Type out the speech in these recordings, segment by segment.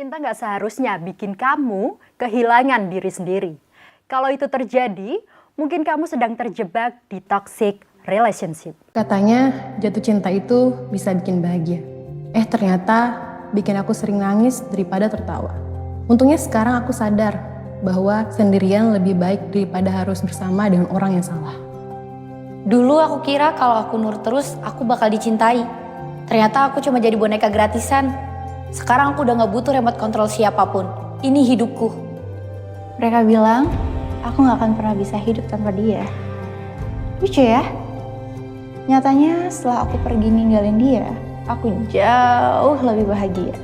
Cinta nggak seharusnya bikin kamu kehilangan diri sendiri. Kalau itu terjadi, mungkin kamu sedang terjebak di toxic relationship. Katanya jatuh cinta itu bisa bikin bahagia. Ternyata bikin aku sering nangis daripada tertawa. Untungnya sekarang aku sadar bahwa sendirian lebih baik daripada harus bersama dengan orang yang salah. Dulu aku kira kalau aku nurut terus, aku bakal dicintai. Ternyata aku cuma jadi boneka gratisan. Sekarang aku udah gak butuh remote control siapapun. Ini hidupku. Mereka bilang, aku gak akan pernah bisa hidup tanpa dia. Lucu ya? Nyatanya setelah aku pergi ninggalin dia, aku jauh lebih bahagia.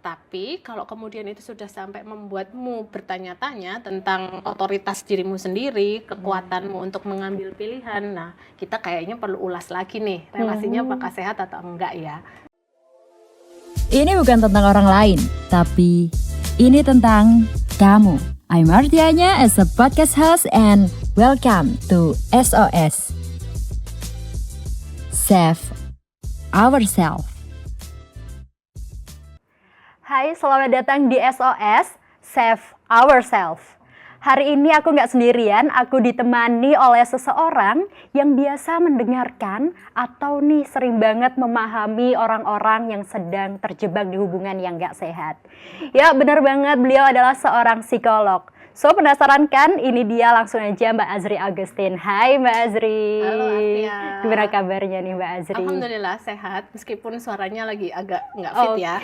Tapi kalau kemudian itu sudah sampai membuatmu bertanya-tanya tentang otoritas dirimu sendiri, kekuatanmu untuk mengambil pilihan, nah kita kayaknya perlu ulas lagi nih, relasinya apakah sehat atau enggak ya. Ini bukan tentang orang lain, tapi ini tentang kamu. I'm Martianya as a podcast host and welcome to SOS. Save Ourselves. Hai, selamat datang di SOS, Save Ourselves. Hari ini aku nggak sendirian, aku ditemani oleh seseorang yang biasa mendengarkan atau nih sering banget memahami orang-orang yang sedang terjebak di hubungan yang nggak sehat. Ya benar banget, beliau adalah seorang psikolog. So penasaran kan? Ini dia, langsung aja Mbak Azri Augustin. Hai Mbak Azri. Halo Artia. Gimana kabarnya nih Mbak Azri? Alhamdulillah sehat, meskipun suaranya lagi agak nggak fit ya.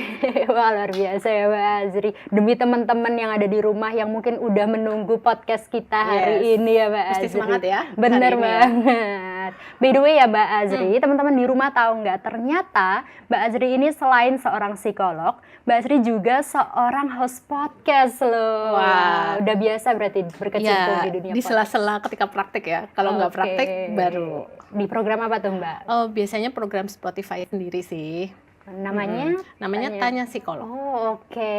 Wah luar biasa ya Mbak Azri. Demi teman-teman yang ada di rumah yang mungkin udah menunggu podcast kita hari ini ya Mbak Azri. Mesti semangat ya. Bener banget. By the way ya Mbak Azri, teman-teman di rumah tahu nggak? Ternyata Mbak Azri ini selain seorang psikolog, Mbak Azri juga seorang host podcast loh. Wah. Udah biasa berarti berkecimpung Ya, di dunia di podcast. sela-sela ketika praktik ya. Kalau nggak praktik baru. Di program apa tuh Mbak? Oh, biasanya program Spotify sendiri sih. Namanya? Namanya Tanya Psikolog. Oh oke.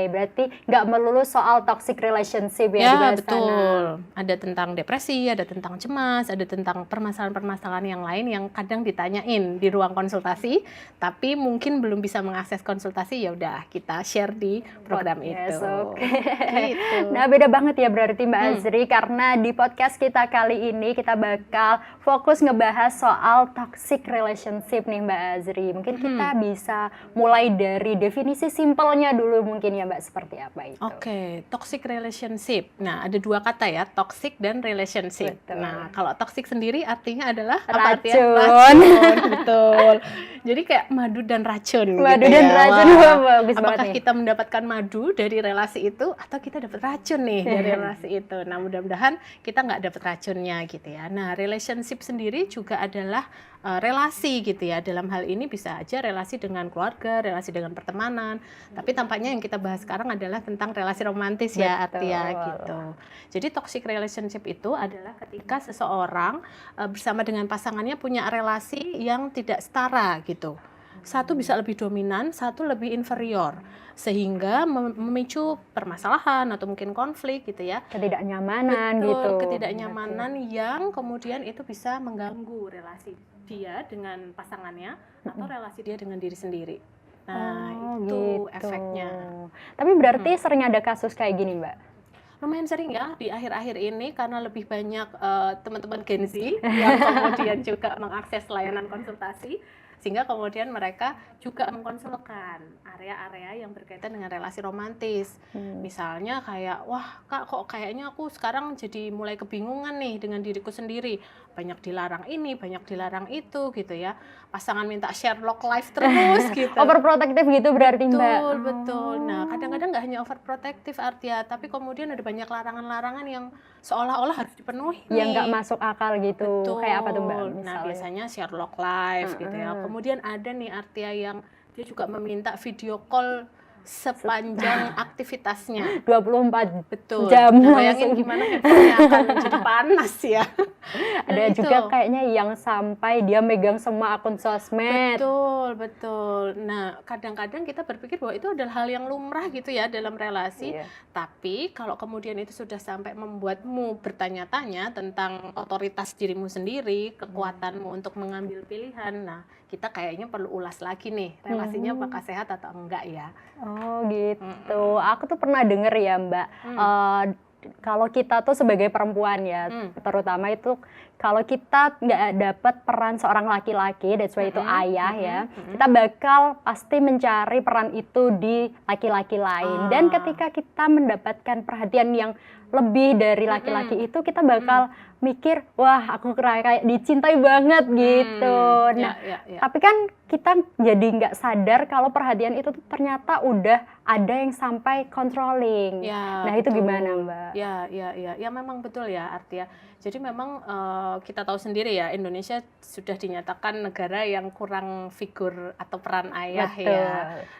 Berarti nggak melulu soal toxic relationship ya, Ya, dibahas betul. sana. Ada tentang depresi, ada tentang cemas, ada tentang permasalahan-permasalahan yang lain yang kadang ditanyain di ruang konsultasi, tapi mungkin belum bisa mengakses konsultasi, ya udah kita share di program Podcast, itu. oke. Gitu. Nah beda banget ya berarti Mbak Azri, karena di podcast kita kali ini kita bakal fokus ngebahas soal toxic relationship nih Mbak Azri. Mungkin kita bisa mulai dari definisi simpelnya dulu mungkin ya Mbak, seperti apa itu? Oke, toxic relationship. Nah, ada dua kata ya, toxic dan relationship. Betul. Nah, kalau toxic sendiri artinya adalah apa Racun. artinya? Racun, betul. Jadi kayak madu dan racun. Madu gitu dan ya. racun, Wah, wah, bagus banget apakah nih. kita mendapatkan madu dari relasi itu atau kita dapat racun nih dari relasi itu? Nah, mudah-mudahan kita nggak dapat racunnya gitu ya. Nah, relationship sendiri juga adalah relasi gitu ya. Dalam hal ini bisa aja relasi dengan keluarga, relasi dengan pertemanan. Tapi tampaknya yang kita bahas sekarang adalah tentang relasi romantis ya, Betul. Artia gitu. Jadi toxic relationship itu adalah ketika seseorang bersama dengan pasangannya punya relasi yang tidak setara gitu. Satu bisa lebih dominan, satu lebih inferior, sehingga memicu permasalahan atau mungkin konflik gitu ya. Ketidaknyamanan Betul, gitu. ketidaknyamanan yang kemudian itu bisa mengganggu relasi dia dengan pasangannya atau relasi dia dengan diri sendiri. Nah, itu gitu. efeknya. Tapi berarti sering ada kasus kayak gini Mbak? Lumayan sering ya di akhir-akhir ini karena lebih banyak teman-teman Gen Z yang kemudian juga mengakses layanan konsultasi, sehingga kemudian mereka juga mengkonsulkan area-area yang berkaitan dengan relasi romantis. Misalnya kayak, wah Kak, kok kayaknya aku sekarang jadi mulai kebingungan nih dengan diriku sendiri. Banyak dilarang ini, banyak dilarang itu gitu ya. Pasangan minta share love life terus gitu. Overprotective gitu berarti Mbak? Betul, betul. Nah, kadang-kadang nggak hanya overprotective Artia, tapi kemudian ada banyak larangan-larangan yang seolah-olah harus dipenuhi Yang nih. nggak masuk akal gitu. Betul. Kayak apa tuh Mbak? Nah, Misalnya? biasanya Sherlock Live gitu ya. Kemudian ada nih Artia yang dia juga meminta video call sepanjang aktivitasnya. 24 Betul. jam Nah, bayangin langsung. gimana handphonenya akan jadi panas ya. Ada Nah, juga itu. kayaknya yang sampai dia megang semua akun sosmed. Betul, betul. Nah, kadang-kadang kita berpikir bahwa itu adalah hal yang lumrah gitu ya dalam relasi. Iya. Tapi kalau kemudian itu sudah sampai membuatmu bertanya-tanya tentang otoritas dirimu sendiri, kekuatanmu untuk mengambil pilihan. Nah, kita kayaknya perlu ulas lagi nih, relasinya apakah sehat atau enggak ya. Oh gitu. Aku tuh pernah denger ya Mbak, kalau kita tuh sebagai perempuan ya, terutama itu kalau kita nggak dapat peran seorang laki-laki, that's why itu ayah ya, kita bakal pasti mencari peran itu di laki-laki lain. Dan ketika kita mendapatkan perhatian yang lebih dari laki-laki itu, kita bakal mikir, wah aku kayak dicintai banget gitu. Nah, Ya. tapi kan kita jadi nggak sadar kalau perhatian itu tuh ternyata udah ada yang sampai controlling. Ya, Nah itu betul. gimana Mbak? Ya memang betul ya Artia. Jadi memang kita tahu sendiri ya, Indonesia sudah dinyatakan negara yang kurang figur atau peran ayah Betul. ya.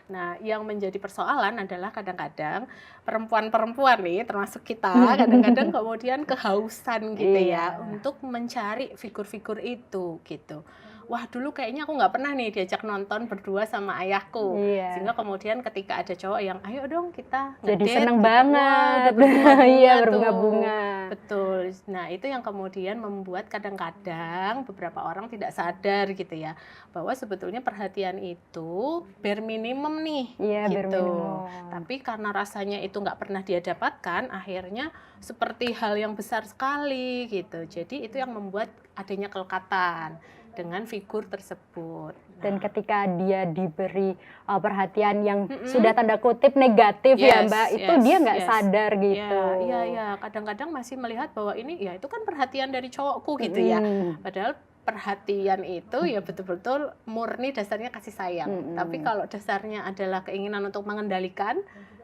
Nah, yang menjadi persoalan adalah kadang-kadang perempuan-perempuan nih, termasuk kita, kadang-kadang kemudian kehausan gitu ya untuk mencari figur-figur itu gitu. Wah, dulu kayaknya aku nggak pernah nih diajak nonton berdua sama ayahku. Iya. Sehingga kemudian ketika ada cowok yang ayo dong kita Jadi ngedate seneng gitu. Wah, banget. udah berbunga-bunga Iya, tuh. berbunga-bunga. Betul. Nah, itu yang kemudian membuat kadang-kadang beberapa orang tidak sadar gitu ya, bahwa sebetulnya perhatian itu bare minimum nih. Iya, bare gitu. minimum. Tapi karena rasanya itu nggak pernah dia dapatkan, akhirnya seperti hal yang besar sekali gitu. Jadi itu yang membuat adanya kelekatan dengan figur tersebut. Dan ketika dia diberi perhatian yang sudah tanda kutip negatif ya Mbak, itu dia nggak sadar gitu. Iya. Kadang-kadang masih melihat bahwa ini ya itu kan perhatian dari cowokku gitu ya. Padahal perhatian itu ya betul-betul murni dasarnya kasih sayang. Tapi kalau dasarnya adalah keinginan untuk mengendalikan,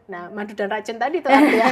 nah madu dan racun tadi tuh ya.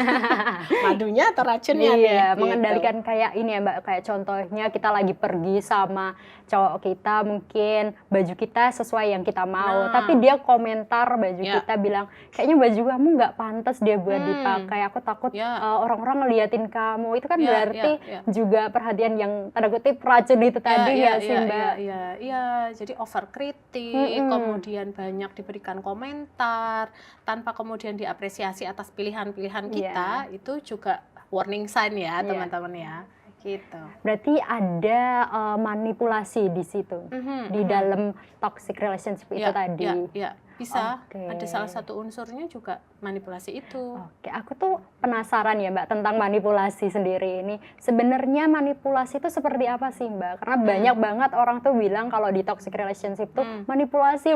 Madunya atau racunnya nih, Iya, gitu. mengendalikan kayak ini ya Mbak, kayak contohnya kita lagi pergi sama cowok kita, mungkin baju kita sesuai yang kita mau, tapi dia komentar baju kita bilang, kayaknya baju kamu nggak pantas dia buat dipakai, aku takut orang-orang ngeliatin kamu, itu kan berarti juga perhatian yang tanda kutip racun itu tadi ya sih Mbak. Iya, jadi overkritik, kemudian banyak diberikan komentar, tanpa kemudian diapresiasi atas pilihan-pilihan kita, itu juga warning sign ya teman-teman ya, gitu. Berarti ada manipulasi di situ, di dalam toxic relationship itu tadi. Iya, bisa. Oke. Ada salah satu unsurnya juga manipulasi itu. Oke, aku tuh penasaran ya Mbak tentang manipulasi sendiri ini. Sebenarnya manipulasi itu seperti apa sih Mbak? Karena banyak banget orang tuh bilang kalau di toxic relationship tuh manipulasi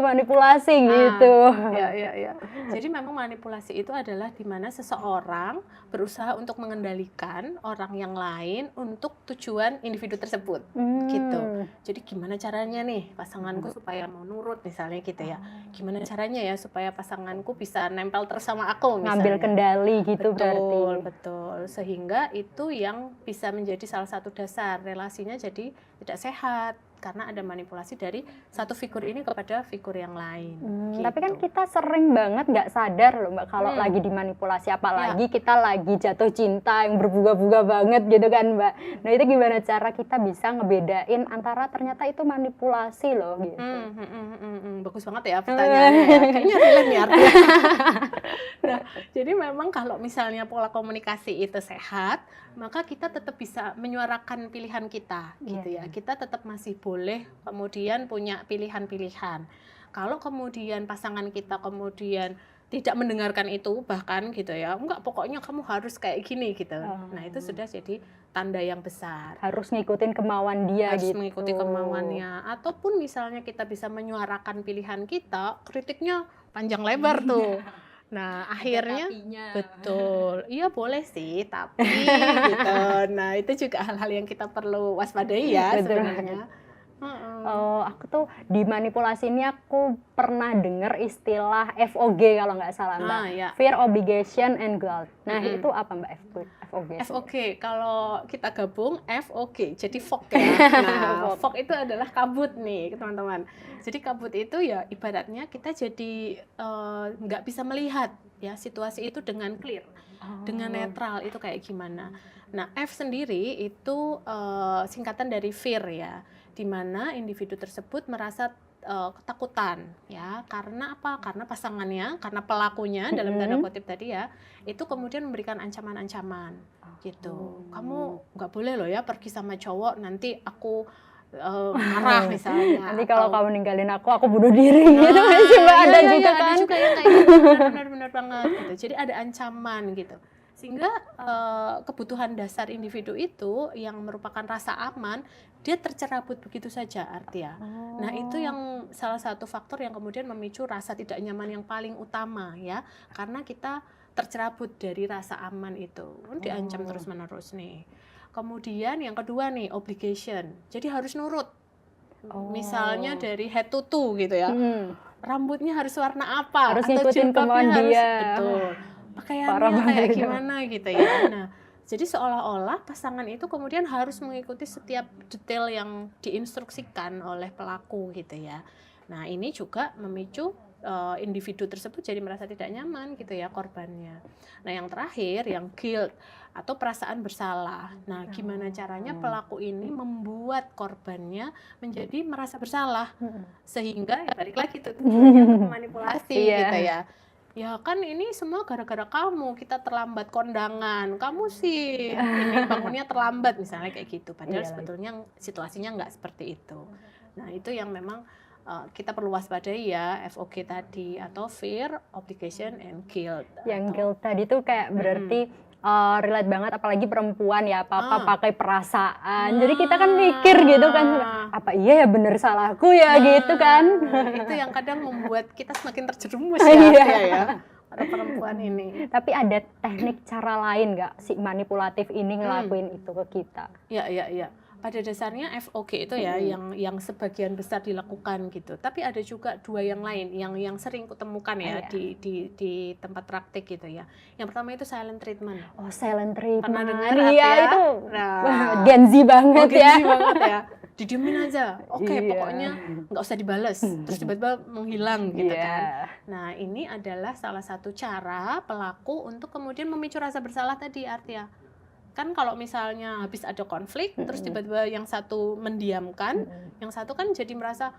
gitu. Iya. Jadi memang manipulasi itu adalah di mana seseorang berusaha untuk mengendalikan orang yang lain untuk tujuan individu tersebut, gitu. Jadi gimana caranya nih pasanganku supaya mau nurut misalnya gitu ya. Gimana caranya ya supaya pasanganku bisa nempel terus sama aku misalnya. Ngambil kendali gitu berarti. Betul. Sehingga itu yang bisa menjadi salah satu dasar relasinya jadi tidak sehat. Karena ada manipulasi dari satu figur ini kepada figur yang lain. Gitu. Tapi kan kita sering banget nggak sadar loh Mbak kalau lagi dimanipulasi, apalagi kita lagi jatuh cinta yang berbunga-bunga banget gitu kan Mbak. Nah itu gimana cara kita bisa ngebedain antara ternyata itu manipulasi loh gitu. Bagus banget ya pertanyaannya ya. Kayaknya relate nih artinya. Nah, jadi memang kalau misalnya pola komunikasi itu sehat, maka kita tetap bisa menyuarakan pilihan kita gitu ya. Kita tetap masih boleh kemudian punya pilihan-pilihan. Kalau kemudian pasangan kita kemudian tidak mendengarkan itu bahkan gitu ya, enggak pokoknya kamu harus kayak gini gitu. Nah itu sudah jadi tanda yang besar. Harus ngikutin kemauan dia Harus gitu. mengikuti kemauannya. Ataupun misalnya kita bisa menyuarakan pilihan kita, kritiknya panjang lebar tuh. Nah akhirnya betul, iya boleh sih tapi gitu. Nah itu juga hal-hal yang kita perlu waspadai ya sebenarnya. Aku tuh di manipulasi ini aku pernah dengar istilah FOG kalau nggak salah Mbak. Ya. Fear, Obligation, and Guilt. Nah itu apa Mbak FOG? FOG, kalau kita gabung FOG, jadi fog ya. Nah, fog itu adalah kabut nih teman-teman. Jadi kabut itu ya ibaratnya kita jadi nggak bisa melihat ya situasi itu dengan clear, dengan netral itu kayak gimana. Nah, F sendiri itu singkatan dari fear ya, di mana individu tersebut merasa ketakutan ya, karena apa? Karena pasangannya, karena pelakunya dalam tanda kutip tadi ya, itu kemudian memberikan ancaman-ancaman gitu. Kamu nggak boleh loh ya pergi sama cowok, nanti aku marah misalnya. Nanti kalau kamu ninggalin aku bunuh diri gitu. Mbak ada juga kan? Ada juga yang kayak gitu, benar-benar banget gitu. Jadi ada ancaman gitu. Sehingga kebutuhan dasar individu itu yang merupakan rasa aman, dia tercerabut begitu saja Artia. Nah itu yang salah satu faktor yang kemudian memicu rasa tidak nyaman yang paling utama ya, karena kita tercerabut dari rasa aman itu, diancam terus-menerus nih. Kemudian yang kedua nih, obligation, jadi harus nurut. Misalnya dari head to toe gitu ya, rambutnya harus warna apa, harus atau ngikutin kemauan dia. Betul. Pakaiannya kayak gimana gitu ya. Nah, jadi seolah-olah pasangan itu kemudian harus mengikuti setiap detail yang diinstruksikan oleh pelaku gitu ya. Nah, ini juga memicu individu tersebut jadi merasa tidak nyaman gitu ya korbannya. Nah, yang terakhir yang guilt atau perasaan bersalah. Nah, gimana caranya pelaku ini membuat korbannya menjadi merasa bersalah sehingga ya balik lagi tuh tujuannya untuk manipulasi gitu ya. Ya kan ini semua gara-gara kamu, kita terlambat kondangan, kamu sih ini bangunnya terlambat misalnya kayak gitu. Padahal sebetulnya situasinya nggak seperti itu. Nah itu yang memang kita perlu waspadai ya, FOG tadi, atau fear, obligation, and guilt. Yang guilt tadi tuh kayak berarti relate banget, apalagi perempuan ya, apa-apa pakai perasaan. Jadi kita kan mikir gitu kan, apa iya ya bener salahku ya gitu kan. Itu yang kadang membuat kita semakin terjerumus ya para perempuan ini. Tapi ada teknik cara lain nggak si manipulatif ini ngelakuin itu ke kita? Iya. Pada dasarnya FOG itu ya yang sebagian besar dilakukan gitu. Tapi ada juga dua yang lain yang sering kutemukan ya di tempat praktik gitu ya. Yang pertama itu silent treatment. Oh, silent treatment. Pernah dengar ya? Itu nah, Gen Z banget ya. Gen Z banget ya. Didiemin aja. Oke, pokoknya nggak usah dibales. Terus tiba-tiba menghilang gitu kan. Nah, ini adalah salah satu cara pelaku untuk kemudian memicu rasa bersalah tadi Artia. Kan kalau misalnya habis ada konflik, terus tiba-tiba yang satu mendiamkan, yang satu kan jadi merasa,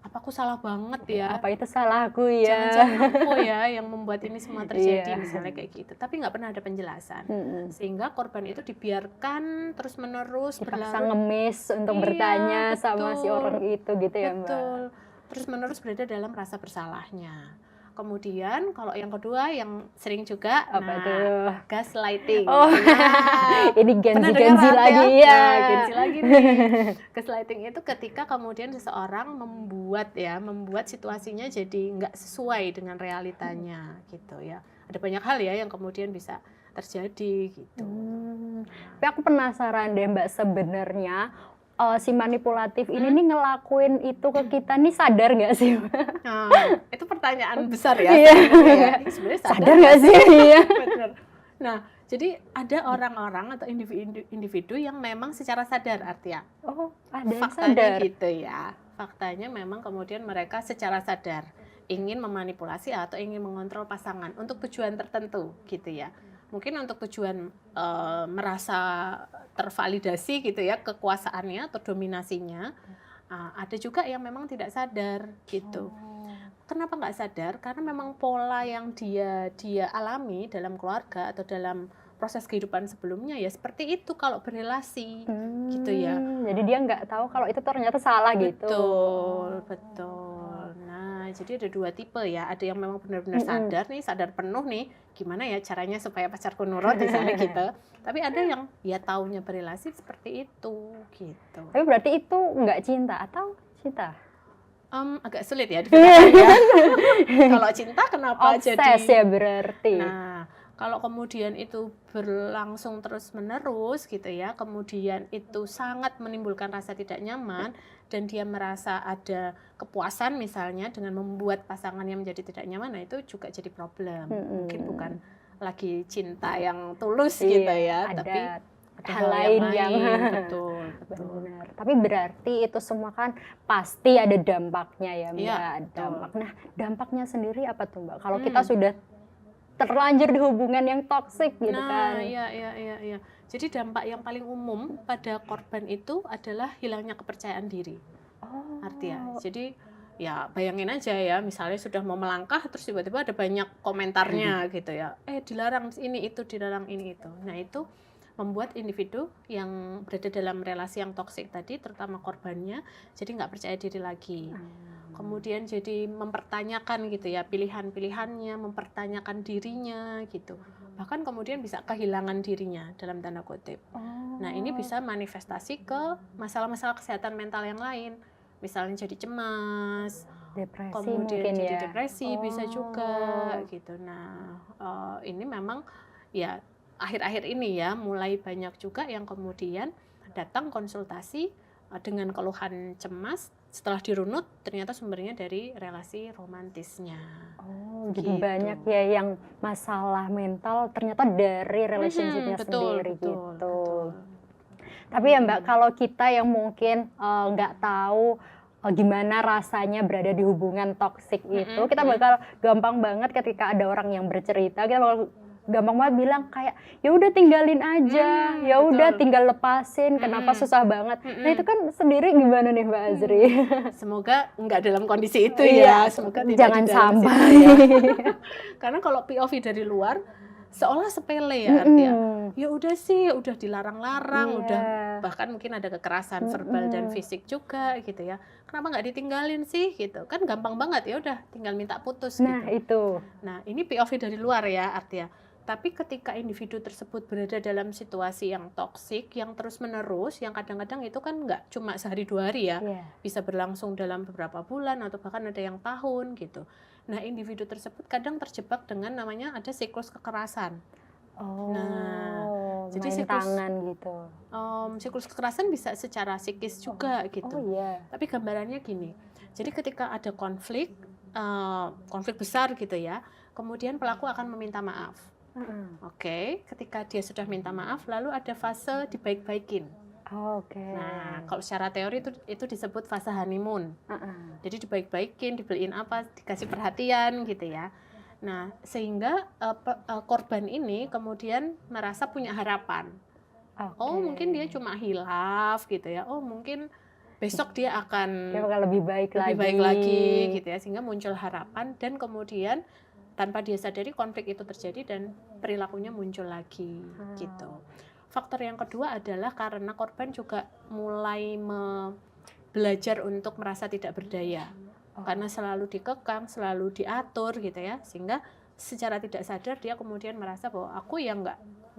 apa aku salah banget ya? Apa itu salahku ya? Jangan-jangan aku ya yang membuat ini semua terjadi, misalnya kayak gitu. Tapi nggak pernah ada penjelasan. Sehingga korban itu dibiarkan terus-menerus dipaksa ngemis untuk bertanya sama si orang itu gitu ya Mbak? Betul. Terus-menerus berada dalam rasa bersalahnya. Kemudian kalau yang kedua yang sering juga gaslighting. Ini Gen Z lagi ya. Gen Z lagi nih. Gaslighting itu ketika kemudian seseorang membuat situasinya jadi nggak sesuai dengan realitanya gitu ya. Ada banyak hal ya yang kemudian bisa terjadi gitu. Tapi aku penasaran deh Mbak, sebenarnya si manipulatif ini nih ngelakuin itu ke kita nih sadar nggak sih? Nah, itu pertanyaan besar ya. Sebenarnya sadar nggak sih? Benar. Nah, jadi ada orang-orang atau individu yang memang secara sadar Artia. Oh, ada faktanya sadar. Gitu ya. Faktanya memang kemudian mereka secara sadar ingin memanipulasi atau ingin mengontrol pasangan untuk tujuan tertentu gitu ya. Mungkin untuk tujuan merasa tervalidasi gitu ya kekuasaannya atau dominasinya. Ada juga yang memang tidak sadar gitu. Kenapa nggak sadar? Karena memang pola yang dia alami dalam keluarga atau dalam proses kehidupan sebelumnya ya seperti itu kalau berrelasi gitu ya. Jadi dia nggak tahu kalau itu ternyata salah gitu. Betul. Nah, jadi ada dua tipe ya. Ada yang memang benar-benar sadar penuh nih. Gimana ya caranya supaya pacarku nurut misalnya gitu. Tapi ada yang ya taunya berrelasi seperti itu gitu. Tapi berarti itu nggak cinta atau cinta? Agak sulit ya dibedakan ya. Kalau cinta kenapa obses jadi ya berarti. Nah, kalau kemudian itu berlangsung terus-menerus gitu ya, kemudian itu sangat menimbulkan rasa tidak nyaman. dan dia merasa ada kepuasan misalnya dengan membuat pasangannya menjadi tidak nyaman, nah itu juga jadi problem. Mungkin bukan lagi cinta yang tulus gitu ya, ada tapi ada hal lain yang betul. benar. Tapi berarti itu semua kan pasti ada dampaknya ya Mbak. Iya, Dampak. Nah, dampaknya sendiri apa tuh Mbak? Kalau kita sudah terlanjur di hubungan yang toksik gitu kan. Iya. Jadi dampak yang paling umum pada korban itu adalah hilangnya kepercayaan diri. Artinya, jadi ya bayangin aja ya, misalnya sudah mau melangkah terus tiba-tiba ada banyak komentarnya gitu ya. Dilarang ini itu, dilarang ini itu. Nah, itu membuat individu yang berada dalam relasi yang toksik tadi, terutama korbannya, jadi nggak percaya diri lagi. Kemudian jadi mempertanyakan gitu ya pilihan-pilihannya, mempertanyakan dirinya gitu. Bahkan kemudian bisa kehilangan dirinya dalam tanda kutip. Nah, ini bisa manifestasi ke masalah-masalah kesehatan mental yang lain. Misalnya jadi cemas, Depresi kemudian mungkin jadi ya. depresi bisa juga gitu. Nah, ini memang ya akhir-akhir ini ya mulai banyak juga yang kemudian datang konsultasi dengan keluhan cemas, setelah dirunut ternyata sumbernya dari relasi romantisnya. Jadi Gitu. banyak ya yang masalah mental ternyata dari relationship-nya sendiri gitu. Tapi ya Mbak, kalau kita yang mungkin nggak tahu gimana rasanya berada di hubungan toksik itu, kita bakal gampang banget ketika ada orang yang bercerita, kita bakal gampang banget bilang kayak ya udah tinggalin aja, ya udah tinggal lepasin, kenapa susah banget. Nah, itu kan sendiri gimana nih Mbak Azri? Semoga nggak dalam kondisi itu Iya, ya, semoga tidak jangan di dalam sampai. situ ya. Karena kalau POV dari luar seolah sepele ya, artinya ya udah sih, udah dilarang-larang, udah bahkan mungkin ada kekerasan verbal dan fisik juga gitu ya. Kenapa nggak ditinggalin sih gitu? Kan gampang banget, ya udah tinggal minta putus Nah, gitu. itu. Nah, ini POV dari luar ya artinya. Tapi ketika individu tersebut berada dalam situasi yang toksik, yang terus-menerus, yang kadang-kadang itu kan nggak cuma sehari 2 hari ya, bisa berlangsung dalam beberapa bulan atau bahkan ada yang tahun gitu. Nah, individu tersebut kadang terjebak dengan namanya ada siklus kekerasan. Jadi tangan gitu. Siklus kekerasan bisa secara psikis juga gitu. Iya. Tapi gambarannya gini, jadi ketika ada konflik besar gitu ya, kemudian pelaku akan meminta maaf. Oke, ketika dia sudah minta maaf, lalu ada fase dibaik-baikin. Nah, kalau secara teori itu disebut fase honeymoon. Jadi dibaik-baikin, dibeliin apa, dikasih perhatian gitu ya. Nah, sehingga korban ini kemudian merasa punya harapan. Oh, mungkin dia cuma hilaf gitu ya. Oh, mungkin besok dia akan lebih baik lagi gitu ya, sehingga muncul harapan dan kemudian tanpa dia sadari konflik itu terjadi dan perilakunya muncul lagi gitu. Faktor yang kedua adalah karena korban juga mulai belajar untuk merasa tidak berdaya. Karena selalu dikekang, selalu diatur gitu ya, sehingga secara tidak sadar dia kemudian merasa bahwa aku yang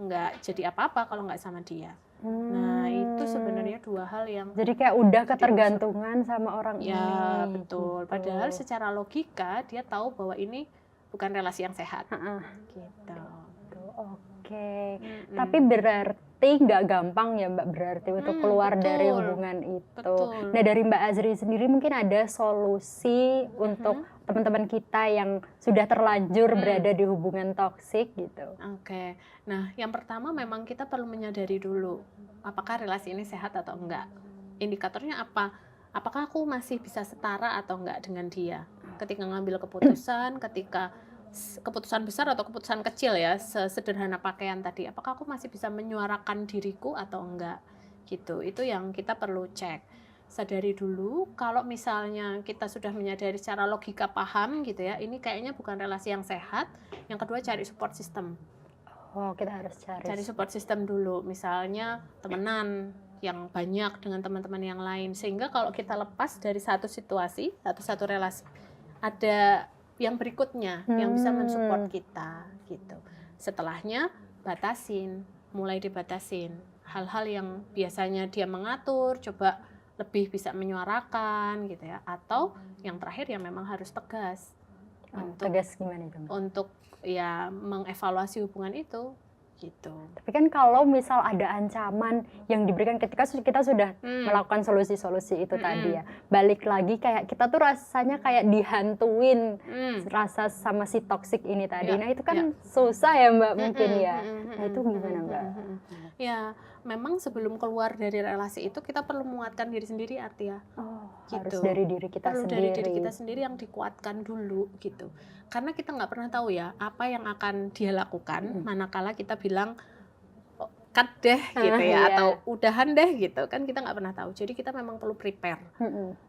nggak jadi apa-apa kalau nggak sama dia. Nah, itu sebenarnya dua hal yang jadi kayak udah ketergantungan sama orang ini. Ya, betul. Padahal secara logika dia tahu bahwa ini bukan relasi yang sehat. Gitu. Oke. Tapi berarti nggak gampang ya Mbak, berarti untuk keluar dari hubungan itu. Betul. Nah, dari Mbak Azri sendiri mungkin ada solusi untuk teman-teman kita yang sudah terlanjur berada di hubungan toksik gitu. Oke. Nah, yang pertama memang kita perlu menyadari dulu apakah relasi ini sehat atau enggak. Indikatornya apa? Apakah aku masih bisa setara atau enggak dengan dia? Ketika ngambil keputusan, ketika keputusan besar atau keputusan kecil ya, sesederhana pakaian tadi, apakah aku masih bisa menyuarakan diriku atau enggak gitu. Itu yang kita perlu cek. Sadari dulu kalau misalnya kita sudah menyadari secara logika paham gitu ya, ini kayaknya bukan relasi yang sehat. Yang kedua, cari support system. Kita harus cari Support system dulu, misalnya temenan yang banyak dengan teman-teman yang lain, sehingga kalau kita lepas dari satu situasi, satu relasi, ada yang berikutnya yang bisa mensupport kita gitu. Setelahnya mulai dibatasin hal-hal yang biasanya dia mengatur, coba lebih bisa menyuarakan gitu ya. Atau yang terakhir yang memang harus tegas. Tegas gimana itu? Untuk ya mengevaluasi hubungan itu. gitu. Tapi kan kalau misal ada ancaman yang diberikan ketika kita sudah melakukan solusi-solusi itu tadi ya, balik lagi kayak kita tuh rasanya kayak dihantuin rasa sama si toksik ini tadi. Ya, Nah itu kan susah ya Mbak mungkin ya. Nah itu gimana Mbak? Ya memang sebelum keluar dari relasi itu kita perlu menguatkan diri sendiri Artia. Oh, Gitu. harus dari diri kita Perlu sendiri. dari diri kita sendiri yang dikuatkan dulu gitu. Karena kita nggak pernah tahu ya apa yang akan dia lakukan manakala kita bilang "Oh, cut deh gitu ya Iya. atau udahan deh gitu kan kita nggak pernah tahu. Jadi kita memang perlu prepare.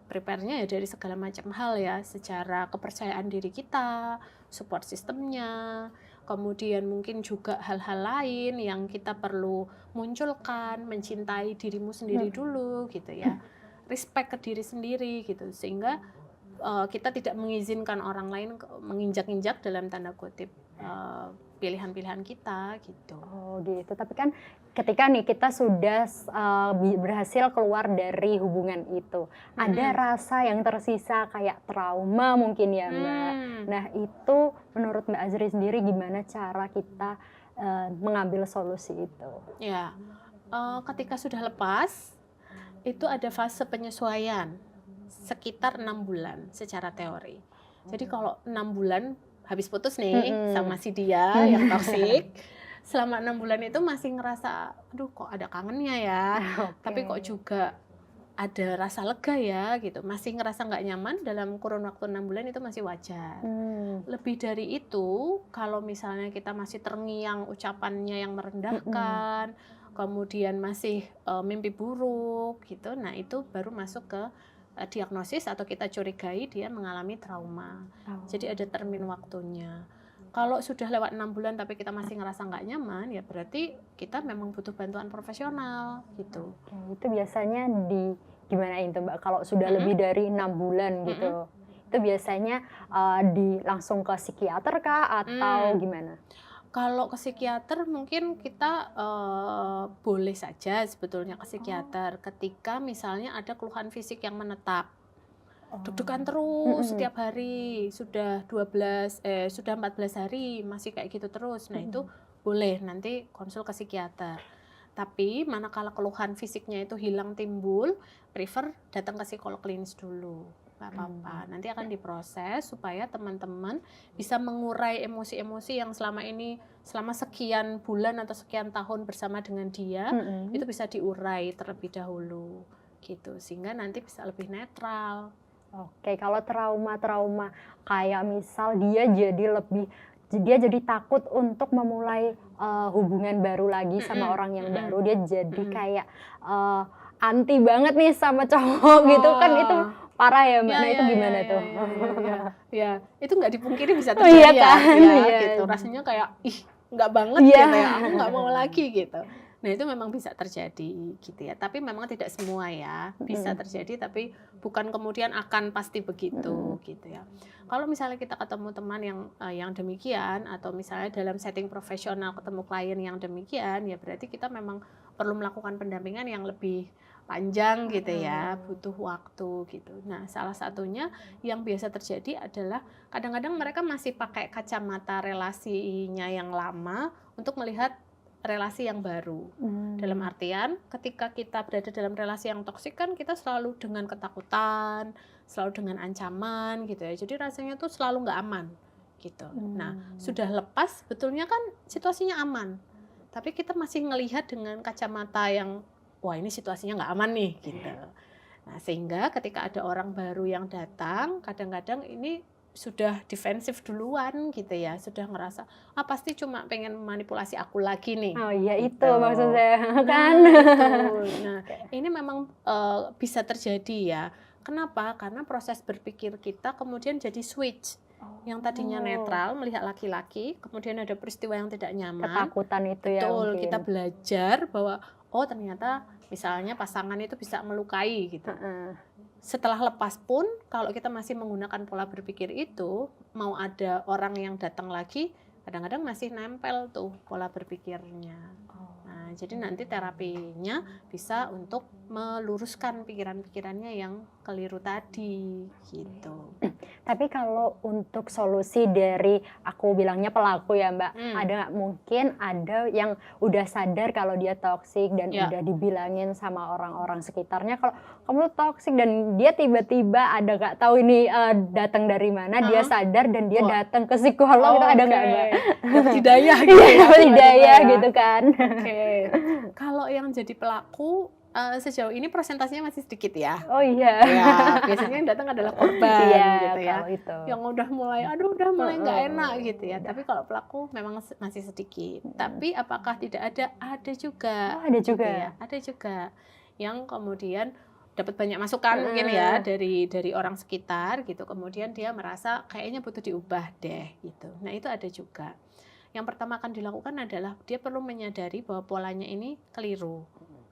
Prepare-nya ya dari segala macam hal ya, secara kepercayaan diri kita, support sistemnya, kemudian mungkin juga hal-hal lain yang kita perlu munculkan, mencintai dirimu sendiri dulu gitu ya. Respect ke diri sendiri gitu sehingga kita tidak mengizinkan orang lain menginjak-injak dalam tanda kutip pilihan-pilihan kita gitu. Oh gitu, tapi kan ketika nih kita sudah berhasil keluar dari hubungan itu, ada rasa yang tersisa kayak trauma mungkin ya Mbak. Nah itu menurut Mbak Azri sendiri gimana cara kita mengambil solusi itu? Ya, ketika sudah lepas itu ada fase penyesuaian sekitar 6 bulan secara teori. Jadi kalau 6 bulan habis putus nih sama si dia yang toksik, selama 6 bulan itu masih ngerasa, aduh kok ada kangennya ya, tapi kok juga ada rasa lega ya gitu, masih ngerasa nggak nyaman dalam kurun waktu 6 bulan itu masih wajar. Lebih dari itu, kalau misalnya kita masih terngiang ucapannya yang merendahkan, kemudian masih mimpi buruk gitu, nah itu baru masuk ke diagnosis atau kita curigai dia mengalami trauma. Jadi ada termin waktunya. Kalau sudah lewat 6 bulan tapi kita masih ngerasa nggak nyaman, ya berarti kita memang butuh bantuan profesional gitu. Oke, itu biasanya gimana itu Mbak? Kalau sudah lebih dari 6 bulan gitu, itu biasanya langsung ke psikiater kah atau gimana? Kalau ke psikiater mungkin kita boleh saja sebetulnya ke psikiater ketika misalnya ada keluhan fisik yang menetap. Deg-degan terus setiap hari, sudah 14 hari masih kayak gitu terus. Nah, itu boleh nanti konsul ke psikiater. Tapi manakala keluhan fisiknya itu hilang timbul, prefer datang ke psikolog klinis dulu. Nggak apa-apa, nanti akan diproses supaya teman-teman bisa mengurai emosi-emosi yang selama ini, selama sekian bulan atau sekian tahun bersama dengan dia, itu bisa diurai terlebih dahulu gitu, sehingga nanti bisa lebih netral. Oke, kalau trauma-trauma kayak misal dia jadi takut untuk memulai hubungan baru lagi sama orang yang baru, dia jadi kayak anti banget nih sama cowok gitu kan, itu parah ya Mbak. Nah itu gimana tuh? Ya, itu nggak dipungkiri bisa Iya terjadi kan? ya, Iya. gitu. Rasanya kayak ih nggak banget Iya. gitu ya, aku nggak mau lagi gitu. Nah itu memang bisa terjadi gitu ya, tapi memang tidak semua ya, bisa terjadi tapi bukan kemudian akan pasti begitu gitu ya. Kalau misalnya kita ketemu teman yang demikian atau misalnya dalam setting profesional ketemu klien yang demikian, ya berarti kita memang perlu melakukan pendampingan yang lebih panjang gitu ya, butuh waktu gitu. Nah, salah satunya yang biasa terjadi adalah kadang-kadang mereka masih pakai kacamata relasinya yang lama untuk melihat relasi yang baru. Dalam artian ketika kita berada dalam relasi yang toksik kan kita selalu dengan ketakutan, selalu dengan ancaman gitu ya. Jadi rasanya tuh selalu nggak aman gitu. Nah, sudah lepas sebetulnya kan situasinya aman. Tapi kita masih ngelihat dengan kacamata yang wah ini situasinya nggak aman nih gitu. Nah sehingga ketika ada orang baru yang datang, kadang-kadang ini sudah defensif duluan gitu ya, sudah ngerasa pasti cuma pengen memanipulasi aku lagi nih. Oh iya gitu. itu maksud saya kan. Nah ini memang bisa terjadi ya. Kenapa? Karena proses berpikir kita kemudian jadi switch. Yang tadinya netral melihat laki-laki, kemudian ada peristiwa yang tidak nyaman. Ketakutan itu ya. Betul, mungkin. kita belajar bahwa oh ternyata misalnya pasangan itu bisa melukai gitu. Setelah lepas pun kalau kita masih menggunakan pola berpikir itu, mau ada orang yang datang lagi, kadang-kadang masih nempel tuh pola berpikirnya. Nah, jadi nanti terapinya bisa untuk meluruskan pikiran-pikirannya yang keliru tadi gitu. Tapi kalau untuk solusi dari aku bilangnya pelaku ya Mbak, ada nggak mungkin ada yang udah sadar kalau dia toksik dan Ya. udah dibilangin sama orang-orang sekitarnya kalau kamu toksik dan dia tiba-tiba ada nggak tahu ini datang dari mana, dia sadar dan dia Wah. datang ke psikolog, itu ada nggak Mbak? Dapat hidayah gitu Iya, ya, dapat hidayah tiba-tiba ya. gitu kan. Oke. Kalau yang jadi pelaku sejauh ini persentasenya masih sedikit ya. Oh iya. Ya, biasanya yang datang adalah korban Iya, gitu ya. kalau itu. Yang udah mulai udah mulai nggak enak gitu ya. Tapi kalau pelaku memang masih sedikit. Tapi apakah tidak ada? Ada juga. Oh, ada gitu juga. ya. Ada juga yang kemudian dapat banyak masukan mungkin ya dari orang sekitar gitu. Kemudian dia merasa kayaknya butuh diubah deh gitu. Nah, itu ada juga. Yang pertama akan dilakukan adalah dia perlu menyadari bahwa polanya ini keliru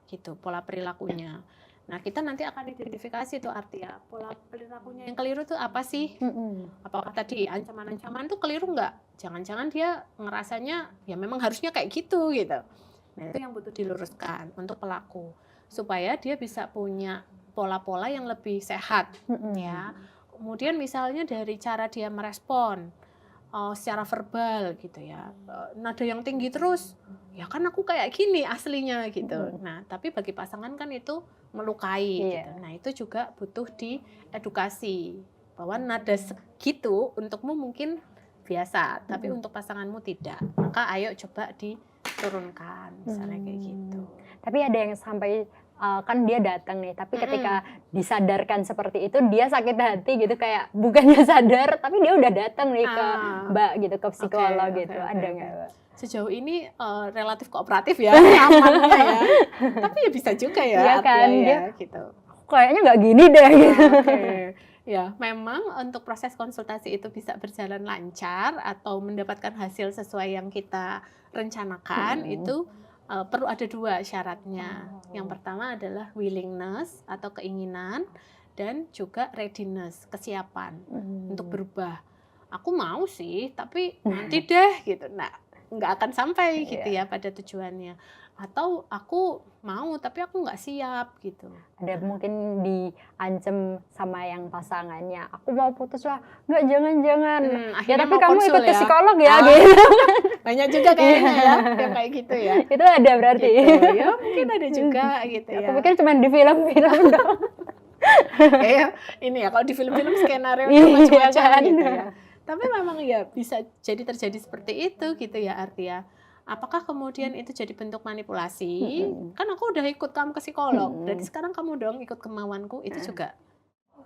gitu, pola perilakunya. Nah, kita nanti akan identifikasi tuh artinya pola perilakunya yang keliru tuh apa sih? Apakah tadi ancaman-ancaman tuh keliru nggak? Jangan-jangan dia ngerasanya ya memang harusnya kayak gitu gitu. Nah, itu yang butuh diluruskan untuk pelaku supaya dia bisa punya pola-pola yang lebih sehat ya. Kemudian misalnya dari cara dia merespon secara verbal gitu ya, nada yang tinggi terus, ya kan aku kayak gini aslinya gitu. Nah, tapi bagi pasangan kan itu melukai gitu. Nah, itu juga butuh diedukasi bahwa nada segitu untukmu mungkin biasa, tapi untuk pasanganmu tidak. Maka ayo coba diturunkan misalnya kayak gitu. Tapi ada yang sampai kan dia datang nih, tapi ketika disadarkan seperti itu dia sakit hati gitu, kayak bukannya sadar tapi dia udah datang nih ke Mbak gitu, ke psikolog gitu. Ada nggak Mbak? Sejauh ini relatif kooperatif ya, amannya ya. Tapi ya bisa juga ya, Iya kan, artinya dia ya gitu. kayaknya nggak gini deh gitu. Oke. Ya, memang untuk proses konsultasi itu bisa berjalan lancar atau mendapatkan hasil sesuai yang kita rencanakan itu perlu ada dua syaratnya. Yang pertama adalah willingness atau keinginan dan juga readiness, kesiapan untuk berubah. Aku mau sih, tapi nanti deh gitu. Nah, nggak akan sampai gitu ya pada tujuannya. Atau aku mau tapi aku nggak siap gitu. Ada mungkin diancam sama yang pasangannya, aku mau putus lah, nggak jangan-jangan. Ya Akhirnya tapi mau kamu konsul ikut ke ya. psikolog ya gitu. Banyak juga kayaknya ya yang kayak gitu ya. Itu ada berarti. Gitu. Ya mungkin ada juga gitu ya. Aku pikir cuma di film-film dong. Kayak ini ya, kalau di film-film skenario Iya macam-macam kan. gitu ya. Tapi memang ya bisa jadi terjadi seperti itu gitu ya Artia. Apakah kemudian itu jadi bentuk manipulasi? Kan aku udah ikut kamu ke psikolog, berarti sekarang kamu dong ikut kemauanku, itu juga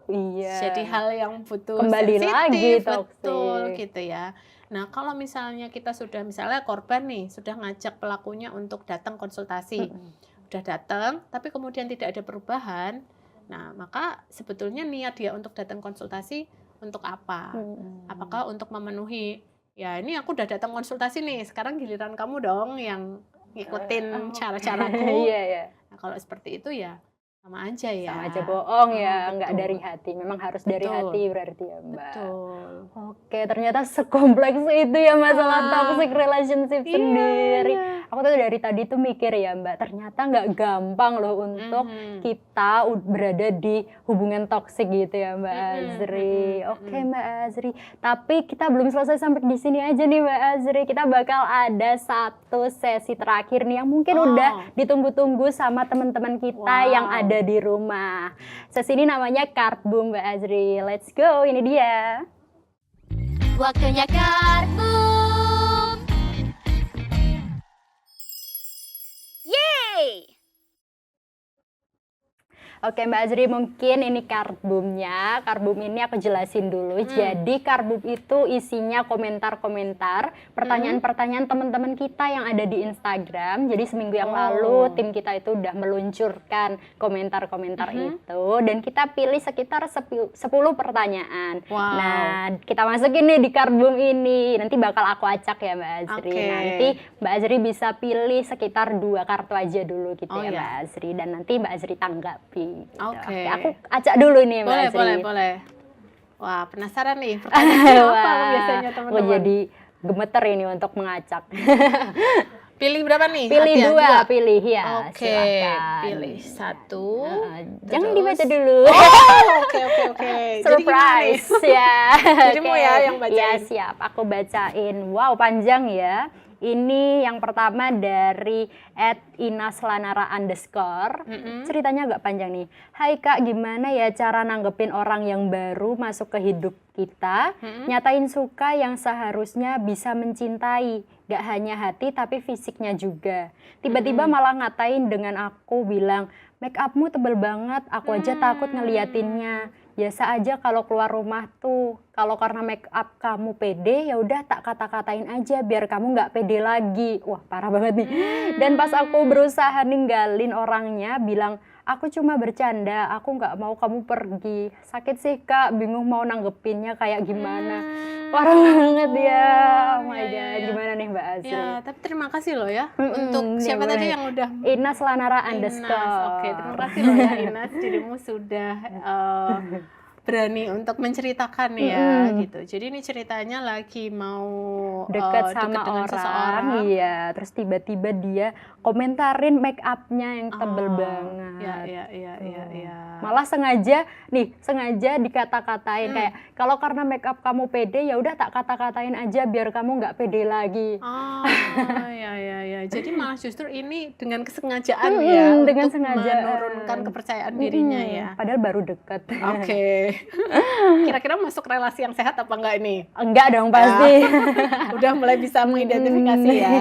Iya. jadi hal yang butuh Kembali sensitif, lagi betul toksik. gitu ya. Nah, kalau misalnya kita sudah misalnya korban nih, sudah ngajak pelakunya untuk datang konsultasi, udah datang, tapi kemudian tidak ada perubahan, nah maka sebetulnya niat dia untuk datang konsultasi untuk apa? Apakah untuk memenuhi, ya ini aku udah datang konsultasi nih, sekarang giliran kamu dong yang ngikutin cara-caraku. Iya, iya. Nah, kalau seperti itu ya sama aja ya. Sama aja bohong ya, nggak betul. dari hati. Memang harus dari Betul. hati berarti ya Mbak. Betul. Oke, ternyata sekompleks itu ya masalah toxic relationship Iya, sendiri. iya. Aku tuh dari tadi tuh mikir ya Mbak, ternyata nggak gampang loh untuk kita berada di hubungan toksik gitu ya Mbak Azri. Oke Mbak Azri, tapi kita belum selesai sampai di sini aja nih Mbak Azri. Kita bakal ada satu sesi terakhir nih yang mungkin udah ditunggu-tunggu sama teman-teman kita yang ada di rumah. Sesi ini namanya Card Boom Mbak Azri. Let's go, ini dia. Waktunya karbum. Yeay! Oke Mbak Azri, mungkin ini karbumnya. Karbum ini aku jelasin dulu. Jadi karbum itu isinya komentar-komentar, pertanyaan-pertanyaan teman-teman kita yang ada di Instagram. Jadi seminggu yang lalu tim kita itu udah meluncurkan komentar-komentar itu. Dan kita pilih sekitar 10 pertanyaan. Wow. Nah, kita masukin nih di karbum ini. Nanti bakal aku acak ya Mbak Azri. Oke. Nanti Mbak Azri bisa pilih sekitar 2 kartu aja dulu gitu Oh, ya iya. Mbak Azri. Dan nanti Mbak Azri tanggapi. Gitu. Oke. Aku acak dulu nih Mbak Boleh, Azri. boleh. Wah, penasaran nih pertanyaannya apa Wah, biasanya aku teman-teman? jadi gemeter ini untuk mengacak. Pilih berapa nih? Pilih Hadiah? dua, pilih ya. Oke, silakan. pilih satu. Jangan Terus- dibaca dulu. Oke. Surprise ya. Jadi mau ya yang bacain? Ya siap, aku bacain. Wow, panjang ya. Ini yang pertama dari @inaslanara_. Ceritanya agak panjang nih. Hai Kak, gimana ya cara nanggepin orang yang baru masuk ke hidup kita? Nyatain suka yang seharusnya bisa mencintai. Gak hanya hati tapi fisiknya juga. Tiba-tiba malah ngatain dengan aku bilang, make upmu tebel banget, aku aja takut ngeliatinnya. Biasa aja kalau keluar rumah tuh, kalau karena make up kamu pede, ya udah tak kata-katain aja biar kamu nggak pede lagi. Wah parah banget nih. Dan pas aku berusaha ninggalin orangnya, bilang aku cuma bercanda, aku nggak mau kamu pergi. Sakit sih Kak, bingung mau nanggepinnya kayak gimana. Parah banget ya. Oh my Iya, God, iya. gimana nih Mbak Azri? Ya, tapi terima kasih loh ya Mm-mm, untuk ya siapa tadi boleh. yang udah Inaslanara_. Inas. Oke, terima kasih loh ya Inas, dirimu sudah berani untuk menceritakan ya gitu. Jadi ini ceritanya lagi mau Deket deket sama dengan orang, seseorang. iya. Terus tiba-tiba dia komentarin make upnya yang tebel Oh, banget. Ya. Malah sengaja dikata-katain kayak kalau karena make up kamu pede ya udah tak kata-katain aja biar kamu nggak pede lagi. Oh, ya. Jadi malah justru ini dengan kesengajaan ya dengan untuk sengaja menurunkan kepercayaan dirinya ya. Padahal baru deket. Oke. Kira-kira masuk relasi yang sehat apa enggak ini? Enggak dong pasti. Udah mulai bisa mengidentifikasi ya.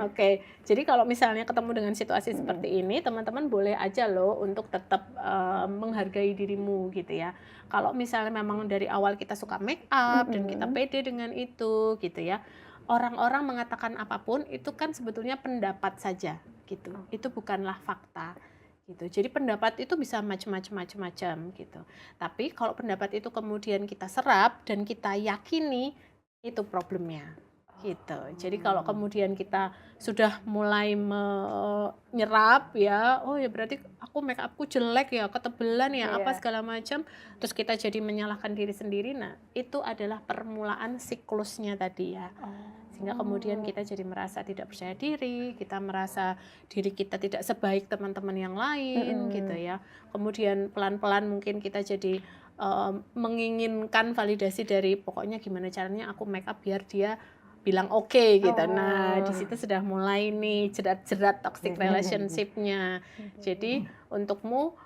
Oke. Jadi kalau misalnya ketemu dengan situasi seperti ini, teman-teman boleh aja loh untuk tetap menghargai dirimu gitu ya. Kalau misalnya memang dari awal kita suka make up dan kita pede dengan itu gitu ya. Orang-orang mengatakan apapun itu kan sebetulnya pendapat saja gitu. Itu bukanlah fakta. Gitu. Jadi pendapat itu bisa macam-macam gitu. Tapi kalau pendapat itu kemudian kita serap dan kita yakini, itu problemnya. Gitu. Jadi kalau kemudian kita sudah mulai menyerap ya, oh ya berarti aku make upku jelek ya, ketebelan ya, apa segala macam, terus kita jadi menyalahkan diri sendiri. Nah, itu adalah permulaan siklusnya tadi ya. Sehingga kemudian kita jadi merasa tidak percaya diri, kita merasa diri kita tidak sebaik teman-teman yang lain gitu ya. Kemudian pelan-pelan mungkin kita jadi menginginkan validasi dari pokoknya gimana caranya aku make up biar dia bilang oke gitu. Nah, di situ sudah mulai nih jerat-jerat toxic relationship-nya. Jadi untukmu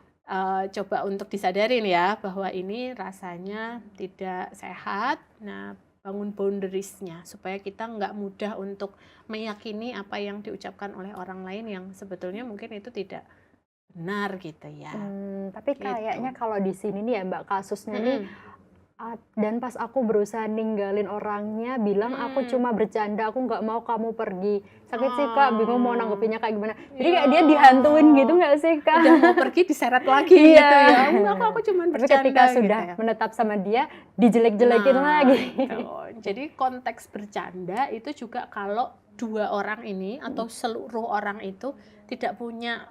coba untuk disadarin ya bahwa ini rasanya tidak sehat. Nah, bangun boundaries-nya supaya kita nggak mudah untuk meyakini apa yang diucapkan oleh orang lain yang sebetulnya mungkin itu tidak benar gitu ya. Tapi kayaknya kalau di sini nih ya Mbak kasusnya nih dan pas aku berusaha ninggalin orangnya bilang aku cuma bercanda, aku nggak mau kamu pergi. Sakit sih Kak, bingung mau nanggepinnya kayak gimana. Jadi kayak dia dihantuin gitu nggak sih Kak? Udah mau pergi diseret lagi gitu ya. Enggak, aku cuma Tapi bercanda ketika gitu sudah ya. menetap sama dia dijelek-jelekin lagi. Gitu. Jadi konteks bercanda itu juga kalau dua orang ini atau seluruh orang itu tidak punya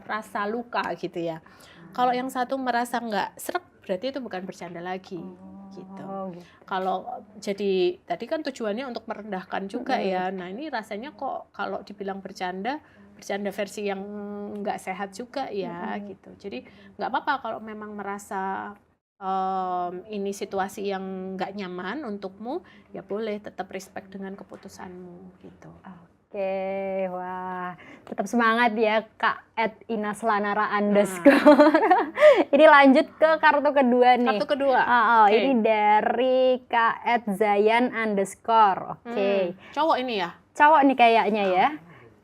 rasa luka gitu ya. Kalau yang satu merasa nggak srek, berarti itu bukan bercanda lagi gitu. Kalau jadi tadi kan tujuannya untuk merendahkan juga ya. Nah ini rasanya kok kalau dibilang bercanda versi yang nggak sehat juga ya gitu. Jadi nggak apa-apa kalau memang merasa ini situasi yang nggak nyaman untukmu, ya boleh tetap respect dengan keputusanmu gitu. Oke, wah, tetap semangat ya Kak @inaslanara_. Ini lanjut ke kartu kedua nih. Kartu kedua. Oke. Ini dari Kak @zayan_. Oke. Cowok ini ya? Cowok nih kayaknya ya.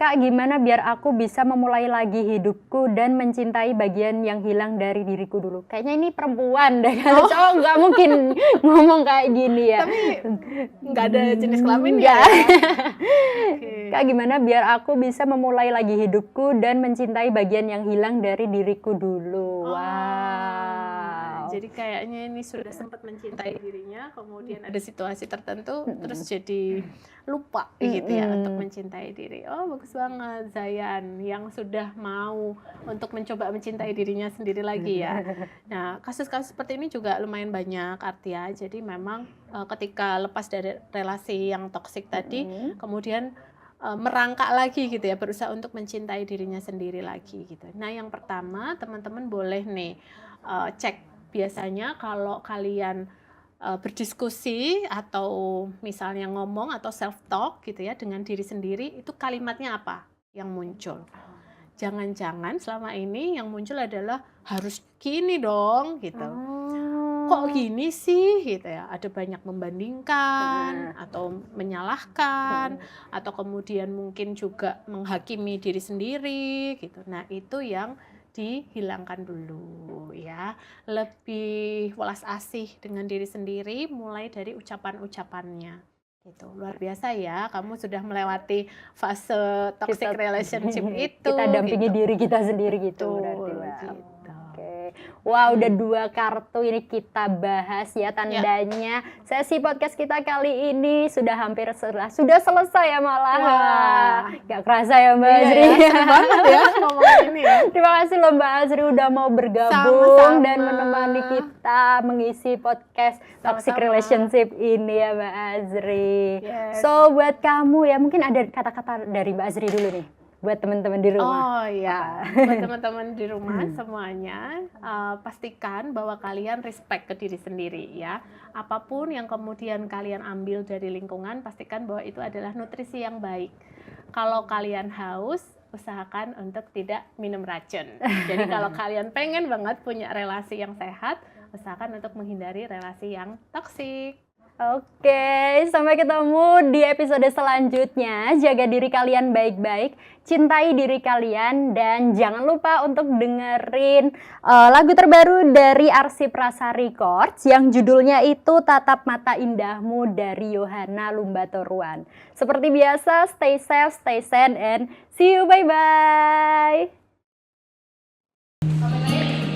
Kak, gimana biar aku bisa memulai lagi hidupku dan mencintai bagian yang hilang dari diriku dulu? Kayaknya ini perempuan deh, kalau cowok nggak mungkin ngomong kayak gini ya. Tapi nggak ada jenis kelamin ya? Kak, gimana biar aku bisa memulai lagi hidupku dan mencintai bagian yang hilang dari diriku dulu? Wow. Jadi kayaknya ini sudah sempat mencintai dirinya, kemudian ada situasi tertentu, terus jadi lupa gitu ya untuk mencintai diri. Oh bagus banget Zayan yang sudah mau untuk mencoba mencintai dirinya sendiri lagi ya. Nah kasus-kasus seperti ini juga lumayan banyak Artia. Jadi memang ketika lepas dari relasi yang toksik tadi, kemudian merangkak lagi gitu ya, berusaha untuk mencintai dirinya sendiri lagi gitu. Nah, yang pertama teman-teman boleh nih cek biasanya kalau kalian berdiskusi atau misalnya ngomong atau self talk gitu ya dengan diri sendiri, itu kalimatnya apa yang muncul. Jangan-jangan selama ini yang muncul adalah harus gini dong gitu. Kok gini sih gitu ya, ada banyak membandingkan atau menyalahkan atau kemudian mungkin juga menghakimi diri sendiri gitu. Nah, itu yang dihilangkan dulu ya, lebih welas asih dengan diri sendiri mulai dari ucapan-ucapannya gitu. Luar biasa ya, kamu sudah melewati fase toxic relationship itu. Kita dampingi gitu. diri kita sendiri gitu. Betul, Berarti, Mbak. gitu. Oke. Wah, udah 2 kartu ini kita bahas ya, tandanya sesi podcast kita kali ini sudah hampir sudah selesai ya malah. Wah. Gak kerasa ya Mbak Azri. Iya, seru banget ya ngomong ini ya. Terima kasih loh Mbak Azri udah mau bergabung Sama-sama. dan menemani kita mengisi podcast Toxic Sama-sama. Relationship ini ya Mbak Azri. Yes. So buat kamu ya, mungkin ada kata-kata dari Mbak Azri dulu nih buat teman-teman di rumah. Oh ya, buat teman-teman di rumah semuanya, pastikan bahwa kalian respect ke diri sendiri ya. Apapun yang kemudian kalian ambil dari lingkungan, pastikan bahwa itu adalah nutrisi yang baik. Kalau kalian haus, usahakan untuk tidak minum racun. Jadi kalau kalian pengen banget punya relasi yang sehat, usahakan untuk menghindari relasi yang toksik. Oke, sampai ketemu di episode selanjutnya. Jaga diri kalian baik-baik, cintai diri kalian, dan jangan lupa untuk dengerin lagu terbaru dari Arsip Rasa Records yang judulnya itu Tatap Mata Indahmu dari Yohana Lumbatoruan. Seperti biasa, stay safe, stay sane, and see you, bye-bye!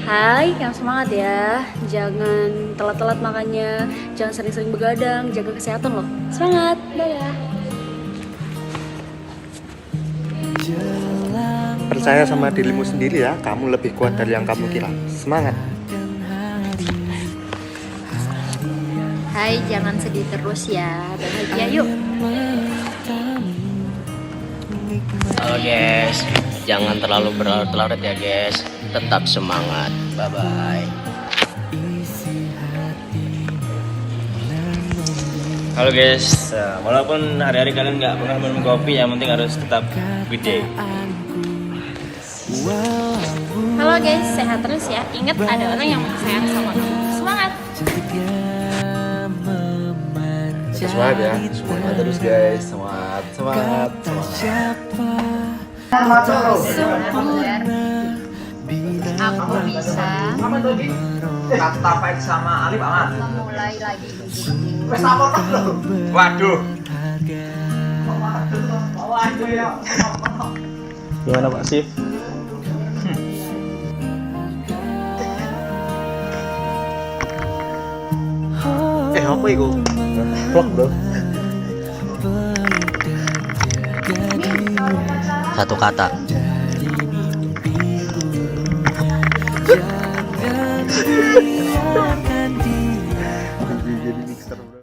Hai, yang semangat ya. Jangan telat-telat makannya, jangan sering-sering begadang, jaga kesehatan loh. Semangat, dadah. Percaya sama dirimu sendiri ya, kamu lebih kuat dari yang kamu kira. Semangat. Hai, jangan sedih terus ya. Bahagia yuk. Halo guys, jangan terlalu berlarut-larut ya guys. Tetap semangat. Bye-bye. Halo guys, walaupun hari-hari kalian nggak pernah minum kopi, yang penting harus tetap good day. Halo guys, sehat terus ya. Ingat ada orang yang sayang sama kamu. Semangat. Semangat ya, semangat terus guys. Semangat. Aku bisa Tapait sama Ali banget. memulai lagi hidup. Waduh. Gimana Pak Sif? Apa itu? Vlog bro. Satu kata,